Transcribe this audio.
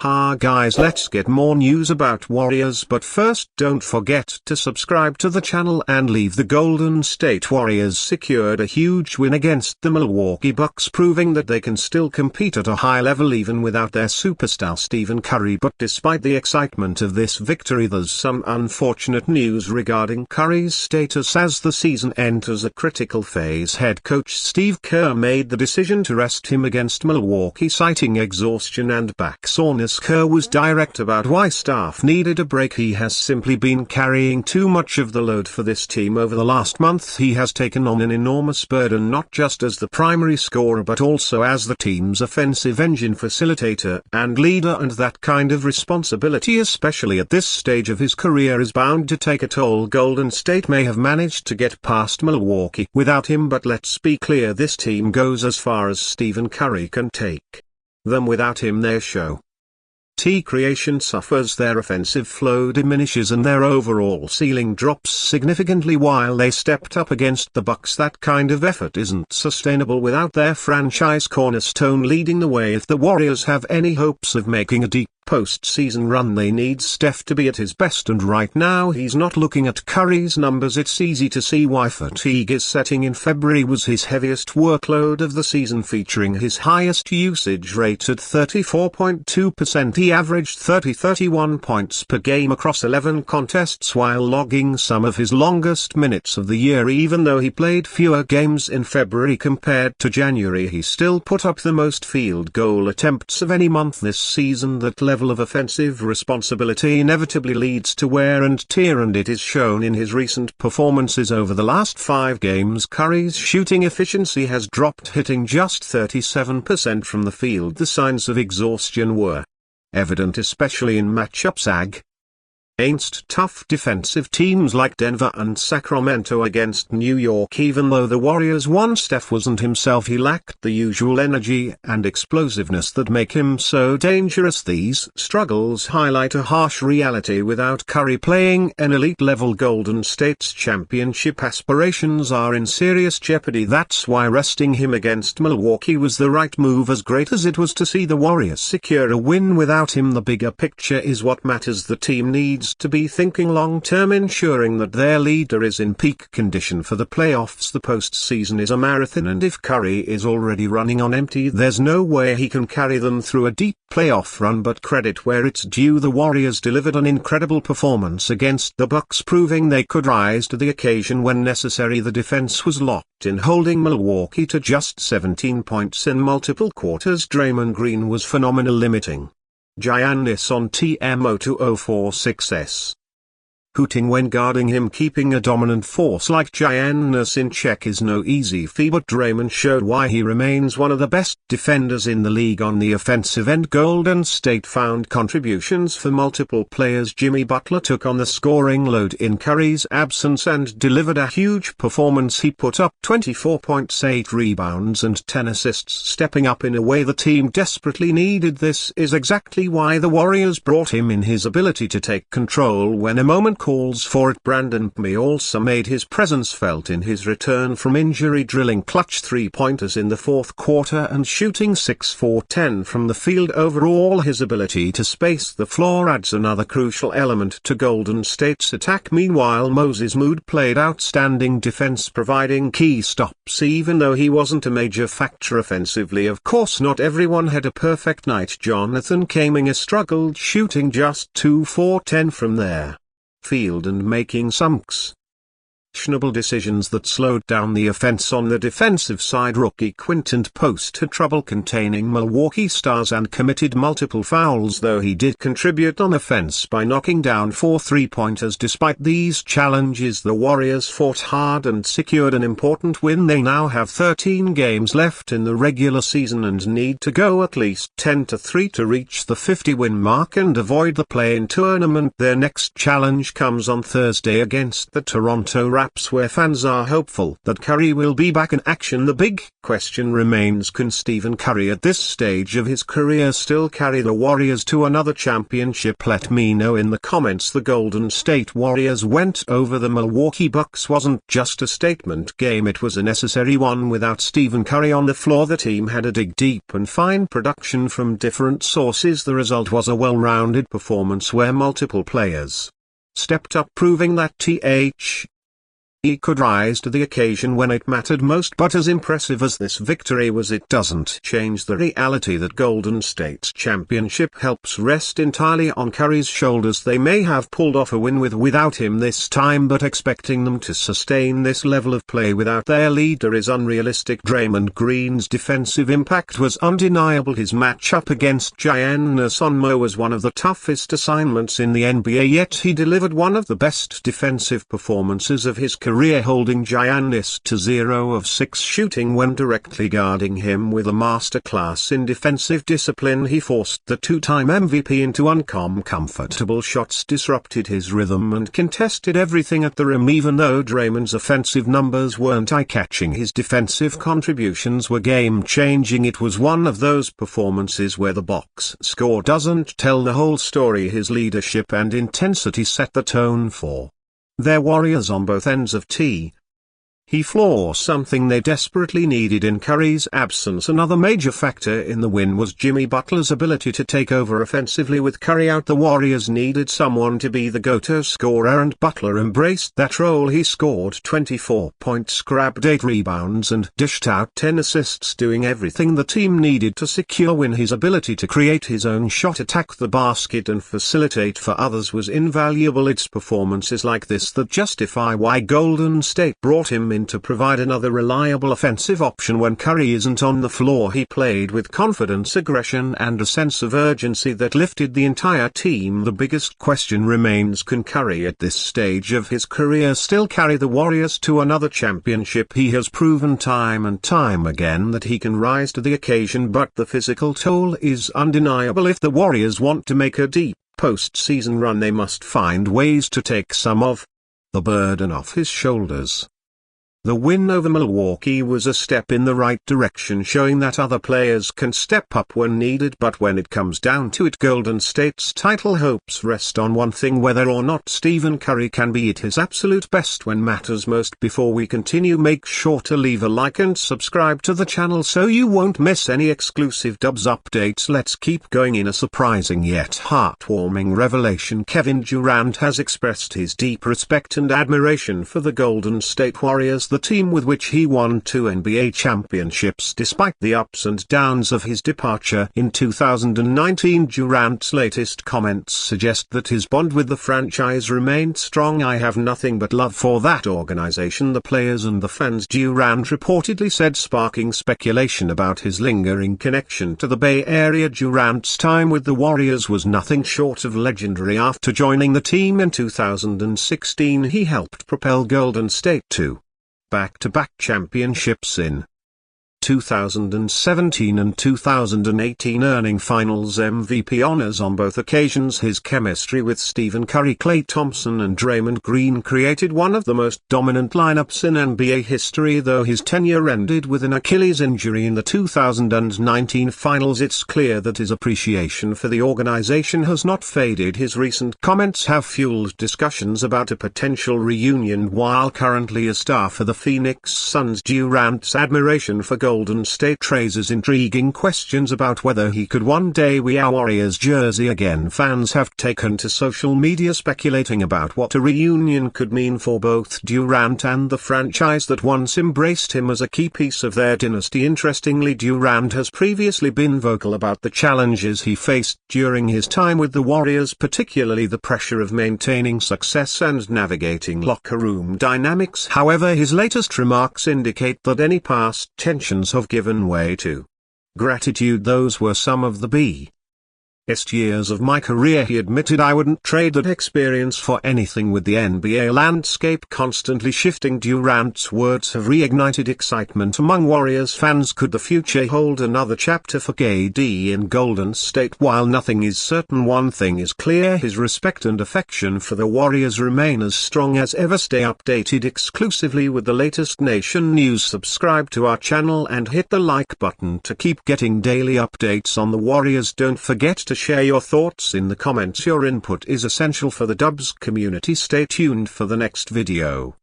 Ha guys, let's get more news about Warriors, but first don't forget to subscribe to the channel and leave. The Golden State Warriors secured a huge win against the Milwaukee Bucks, proving that they can still compete at a high level even without their superstar Stephen Curry. But despite the excitement of this victory, there's some unfortunate news regarding Curry's status as the season enters a critical phase. Head coach Steve Kerr made the decision to rest him against Milwaukee, citing exhaustion and back soreness. Kerr was direct about why staff needed a break. He has simply been carrying too much of the load for this team over the last month. He has taken on an enormous burden, not just as the primary scorer but also as the team's offensive engine, facilitator and leader, and that kind of responsibility, especially at this stage of his career, is bound to take a toll. Golden State may have managed to get past Milwaukee without him, but let's be clear, this team goes as far as Stephen Curry can take them. Without him, their show creation suffers, their offensive flow diminishes, and their overall ceiling drops significantly. While they stepped up against the Bucks, that kind of effort isn't sustainable without their franchise cornerstone leading the way. If the Warriors have any hopes of making a deep postseason run, they need Steph to be at his best, and right now he's not. Looking at Curry's numbers, it's easy to see why fatigue is setting in. February was his heaviest workload of the season, featuring his highest usage rate at 34.2%. He averaged 31 points per game across 11 contests while logging some of his longest minutes of the year. Even though he played fewer games in February compared to January, he still put up the most field goal attempts of any month this season. That level of offensive responsibility inevitably leads to wear and tear, and it is shown in his recent performances. Over the last 5 games, Curry's shooting efficiency has dropped, hitting just 37% from the field. The signs of exhaustion were evident, especially in matchups against tough defensive teams like Denver and Sacramento. Against New York, even though the Warriors won, Steph wasn't himself. He lacked the usual energy and explosiveness that make him so dangerous. These struggles highlight a harsh reality. Without Curry playing an elite level, Golden State's championship aspirations are in serious jeopardy. That's why resting him against Milwaukee was the right move, as great as it was to see the Warriors secure a win without him. The bigger picture is what matters. The team needs to be thinking long-term, ensuring that their leader is in peak condition for the playoffs. The postseason is a marathon, and if Curry is already running on empty, there's no way he can carry them through a deep playoff run. But credit where it's due, the Warriors delivered an incredible performance against the Bucks, proving they could rise to the occasion when necessary. The defense was locked in, holding Milwaukee to just 17 points in multiple quarters. Draymond Green was phenomenal, limiting Giannis on TMO2046's hooting when guarding him. Keeping a dominant force like Giannis in check is no easy feat, but Draymond showed why he remains one of the best defenders in the league. On the offensive end, Golden State found contributions for multiple players. Jimmy Butler took on the scoring load in Curry's absence and delivered a huge performance. He put up 24 points, 8 rebounds and 10 assists, stepping up in a way the team desperately needed. This is exactly why the Warriors brought him in. His ability to take control when a moment calls for it. Brandon P also made his presence felt in his return from injury, drilling clutch 3-pointers in the fourth quarter and shooting 6-for-10 from the field. Overall, his ability to space the floor adds another crucial element to Golden State's attack. Meanwhile, Moses Moody played outstanding defense, providing key stops even though he wasn't a major factor offensively. Of course, not everyone had a perfect night. Jonathan Kuminga struggled, shooting just 2-for-10 from there field and making some questionable decisions that slowed down the offense. On the defensive side, rookie Quinten Post had trouble containing Milwaukee stars and committed multiple fouls, though he did contribute on offense by knocking down 4 3-pointers. Despite these challenges, the Warriors fought hard and secured an important win. They now have 13 games left in the regular season and need to go at least 10-3 to reach the 50-win mark and avoid the play-in tournament. Their next challenge comes on Thursday against the Toronto Raptors. wraps where fans are hopeful that Curry will be back in action. The big question remains, can Stephen Curry at this stage of his career still carry the Warriors to another championship? Let me know in the comments. The Golden State Warriors went over the Milwaukee Bucks wasn't just a statement game, it was a necessary one. Without Stephen Curry on the floor, the team had to dig deep and find production from different sources. The result was a well-rounded performance where multiple players stepped up, proving that he could rise to the occasion when it mattered most. But as impressive as this victory was, it doesn't change the reality that Golden State's championship helps rest entirely on Curry's shoulders. They may have pulled off a win without him this time, but expecting them to sustain this level of play without their leader is unrealistic. Draymond Green's defensive impact was undeniable. His matchup against Giannis was one of the toughest assignments in the NBA, yet he delivered one of the best defensive performances of his career, holding Giannis to 0 of 6 shooting when directly guarding him. With a masterclass in defensive discipline, he forced the two-time MVP into uncomfortable shots, disrupted his rhythm and contested everything at the rim. Even though Draymond's offensive numbers weren't eye-catching, his defensive contributions were game-changing. It was one of those performances where the box score doesn't tell the whole story. His leadership and intensity set the tone for their Warriors on both ends of he floor, something they desperately needed in Curry's absence. Another major factor in the win was Jimmy Butler's ability to take over offensively. With Curry out, the Warriors needed someone to be the go-to scorer, and Butler embraced that role. He scored 24 points, grabbed 8 rebounds and dished out 10 assists, doing everything the team needed to secure win. His ability to create his own shot, attack the basket and facilitate for others was invaluable. It's performances like this that justify why Golden State brought him in to provide another reliable offensive option when Curry isn't on the floor. He played with confidence, aggression and a sense of urgency that lifted the entire team. The biggest question remains, can Curry at this stage of his career still carry the Warriors to another championship? He has proven time and time again that he can rise to the occasion, but the physical toll is undeniable. If the Warriors want to make a deep postseason run, they must find ways to take some of the burden off his shoulders. The win over Milwaukee was a step in the right direction, showing that other players can step up when needed. But when it comes down to it, Golden State's title hopes rest on one thing: whether or not Stephen Curry can be at his absolute best when matters most. Before we continue, make sure to leave a like and subscribe to the channel so you won't miss any exclusive Dubs updates. Let's keep going. In a surprising yet heartwarming revelation, Kevin Durant has expressed his deep respect and admiration for the Golden State Warriors, the team with which he won 2 NBA championships despite the ups and downs of his departure in 2019. Durant's latest comments suggest that his bond with the franchise remained strong. "I have nothing but love for that organization, the players and the fans," Durant reportedly said, sparking speculation about his lingering connection to the Bay Area. Durant's time with the Warriors was nothing short of legendary. After joining the team in 2016, he helped propel Golden State to back-to-back championships in 2017 and 2018, earning Finals MVP honors on both occasions. His chemistry with Stephen Curry, Klay Thompson and Draymond Green created one of the most dominant lineups in NBA history. Though his tenure ended with an Achilles injury in the 2019 Finals, it's clear that his appreciation for the organization has not faded. His recent comments have fueled discussions about a potential reunion. While currently a star for the Phoenix Suns, Durant's admiration for Golden State raises intriguing questions about whether he could one day wear a Warriors jersey again. Fans have taken to social media speculating about what a reunion could mean for both Durant and the franchise that once embraced him as a key piece of their dynasty. Interestingly, Durant has previously been vocal about the challenges he faced during his time with the Warriors, particularly the pressure of maintaining success and navigating locker room dynamics. However, his latest remarks indicate that any past tensions have given way to gratitude. Those were some of the Years of my career, he admitted, I wouldn't trade that experience for anything. With the NBA landscape constantly shifting, Durant's words have reignited excitement among Warriors fans. Could the future hold another chapter for KD in Golden State? While nothing is certain, one thing is clear: his respect and affection for the Warriors remain as strong as ever. Stay updated exclusively with the latest nation news. Subscribe to our channel and hit the like button to keep getting daily updates on the Warriors. Don't forget to share your thoughts in the comments. Your input is essential for the Dubs community. Stay tuned for the next video.